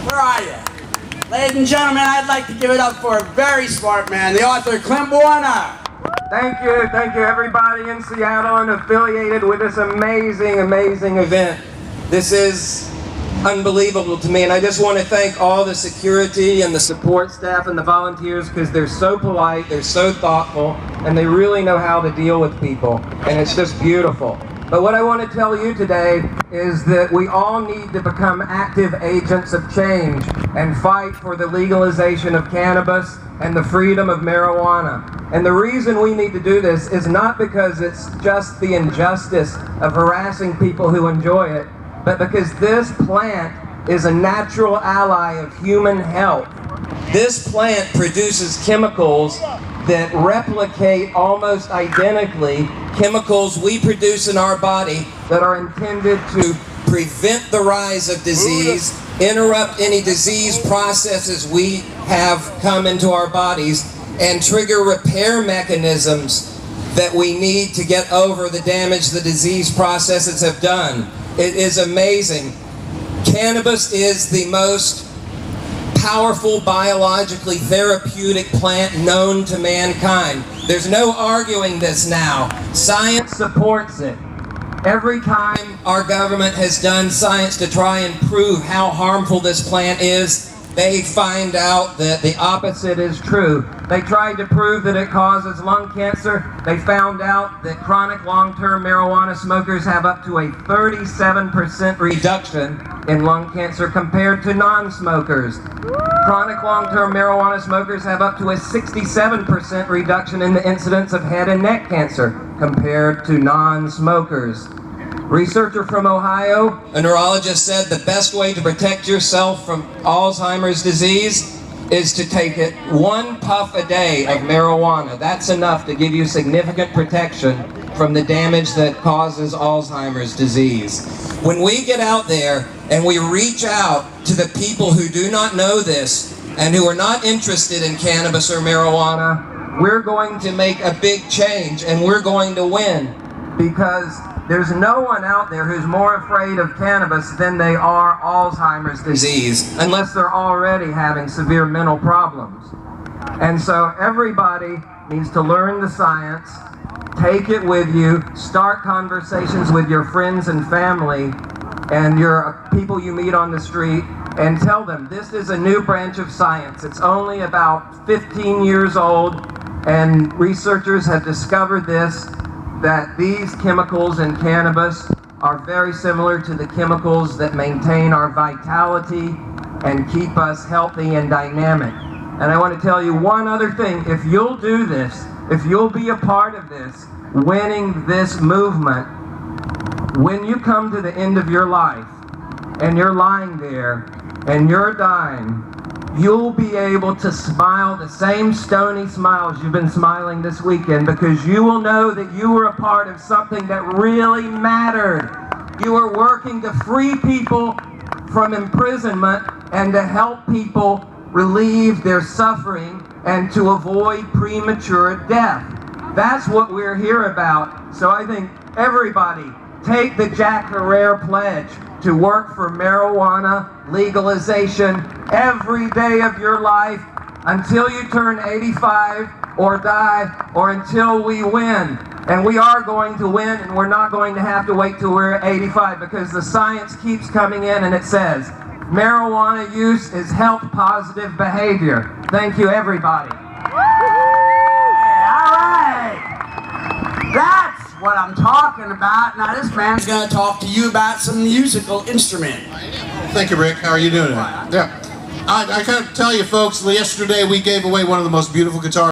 Where are you? Ladies and gentlemen, I'd like to give it up for a very smart man, the author Clint Warner. Thank you everybody in Seattle and affiliated with this amazing, amazing event. This is unbelievable to me, and I just want to thank all the security and the support staff and the volunteers, because they're so polite, they're so thoughtful, and they really know how to deal with people, and it's just beautiful. But what I want to tell you today is that we all need to become active agents of change and fight for the legalization of cannabis and the freedom of marijuana. And the reason we need to do this is not because it's just the injustice of harassing people who enjoy it, but because this plant is a natural ally of human health. This plant produces chemicals that replicate almost identically chemicals we produce in our body that are intended to prevent the rise of disease, interrupt any disease processes we have come into our bodies, and trigger repair mechanisms that we need to get over the damage the disease processes have done. It is amazing. Cannabis is the most powerful, biologically therapeutic plant known to mankind. There's no arguing this now. Science supports it. Every time our government has done science to try and prove how harmful this plant is, they find out that the opposite is true. They tried to prove that it causes lung cancer. They found out that chronic long-term marijuana smokers have up to a 37% reduction in lung cancer compared to non-smokers. Chronic long-term marijuana smokers have up to a 67% reduction in the incidence of head and neck cancer compared to non-smokers. Researcher from Ohio, a neurologist, said the best way to protect yourself from Alzheimer's disease is to take it 1 puff a day of marijuana. That's enough to give you significant protection from the damage that causes Alzheimer's disease. When we get out there and we reach out to the people who do not know this and who are not interested in cannabis or marijuana, we're going to make a big change, and we're going to win, because there's no one out there who's more afraid of cannabis than they are Alzheimer's disease, unless they're already having severe mental problems. And so everybody needs to learn the science, take it with you, start conversations with your friends and family and your people you meet on the street, and tell them this is a new branch of science. It's only about 15 years old, and researchers have discovered this, that these chemicals in cannabis are very similar to the chemicals that maintain our vitality and keep us healthy and dynamic. And I want to tell you one other thing. If you'll do this, if you'll be a part of this, winning this movement, when you come to the end of your life and you're lying there and you're dying, you'll be able to smile the same stony smiles you've been smiling this weekend, because you will know that you were a part of something that really mattered. You were working to free people from imprisonment and to help people relieve their suffering and to avoid premature death. That's what we're here about. So I think everybody take the Jack Herrera pledge to work for marijuana legalization every day of your life until you turn 85 or die, or until we win. And we are going to win, and we're not going to have to wait till we're 85, because the science keeps coming in and it says marijuana use is health positive behavior. Thank you, everybody. All right. That's what I'm talking about. Now this man's going to talk to you about some musical instrument. Thank you, Rick. How are you doing today? Yeah. I gotta tell you folks, yesterday we gave away one of the most beautiful guitars